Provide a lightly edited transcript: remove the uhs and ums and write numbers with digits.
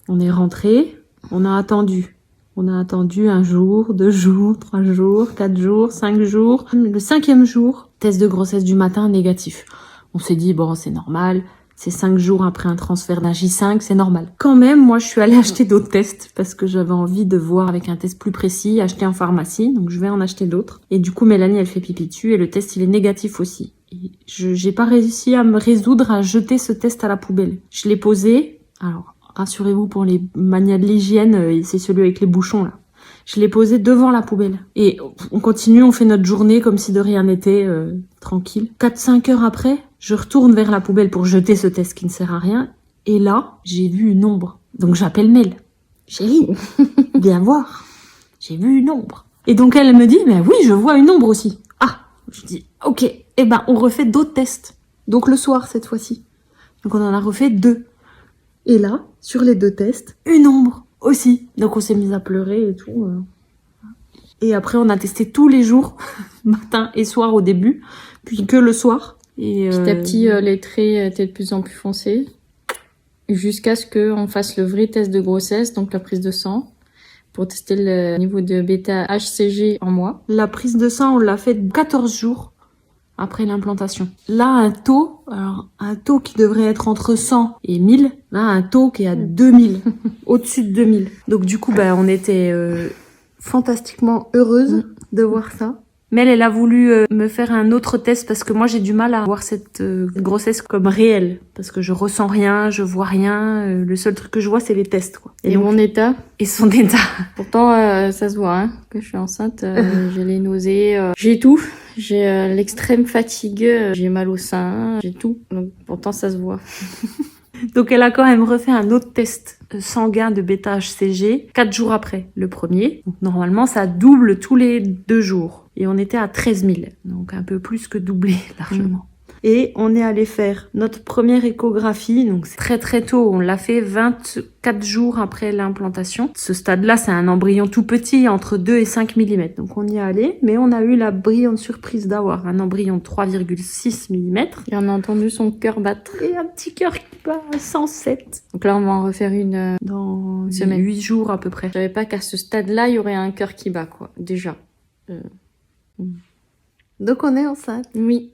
On est rentré, on a attendu. On a attendu 1 jour, 2 jours, 3 jours, 4 jours, 5 jours. Le 5e jour, test de grossesse du matin négatif. On s'est dit, bon, c'est normal. C'est 5 jours après un transfert d'un J5, c'est normal. Quand même, moi, je suis allée acheter d'autres tests parce que j'avais envie de voir avec un test plus précis, acheter en pharmacie. Donc, je vais en acheter d'autres. Et du coup, Mélanie, elle fait pipi dessus et le test, il est négatif aussi. Et j'ai pas réussi à me résoudre à jeter ce test à la poubelle. Je l'ai posé. Alors, rassurez-vous, pour les manias de l'hygiène, c'est celui avec les bouchons, là. Je l'ai posé devant la poubelle. Et on continue, on fait notre journée comme si de rien n'était, tranquille. 4-5 heures après, je retourne vers la poubelle pour jeter ce test qui ne sert à rien. Et là, j'ai vu une ombre. Donc j'appelle Mel. Chérie, viens voir. J'ai vu une ombre. Et donc elle me dit, mais oui, je vois une ombre aussi. Ah, je dis, ok, eh ben on refait d'autres tests. Donc le soir cette fois-ci. Donc on en a refait 2. Et là, sur les 2 tests, une ombre aussi. Donc on s'est mis à pleurer et tout. Et après on a testé tous les jours, matin et soir au début, puis que le soir. Et petit à petit, les traits étaient de plus en plus foncés, jusqu'à ce qu'on fasse le vrai test de grossesse, donc la prise de sang, pour tester le niveau de bêta-HCG en moi. La prise de sang, on l'a fait 14 jours après l'implantation. Là, un taux qui devrait être entre 100 et 1000, là, un taux qui est à 2000, au-dessus de 2000. Donc du coup, on était fantastiquement heureuse de voir ça. Mais elle a voulu me faire un autre test parce que moi j'ai du mal à voir cette grossesse comme réelle. Parce que je ressens rien, je vois rien. Le seul truc que je vois c'est les tests, quoi. Et donc, mon état. Et son état. Pourtant ça se voit que je suis enceinte. J'ai les nausées, j'ai tout. J'ai l'extrême fatigue, j'ai mal au sein, j'ai tout. Donc pourtant ça se voit. Donc elle a quand même refait un autre test sanguin de bêta-HCG 4 jours après le premier. Donc normalement ça double tous les 2 jours. Et on était à 13 000, donc un peu plus que doublé largement. Et on est allé faire notre première échographie, donc c'est très très tôt, on l'a fait 24 jours après l'implantation. Ce stade-là, c'est un embryon tout petit, entre 2 et 5 mm. Donc on y est allé, mais on a eu la brillante surprise d'avoir un embryon de 3,6 mm. Et on a entendu son cœur battre. Et un petit cœur qui bat à 107. Donc là, on va en refaire une dans semaine. 8 jours à peu près. Je savais pas qu'à ce stade-là, il y aurait un cœur qui bat, quoi, déjà. Donc on est enceinte. Oui.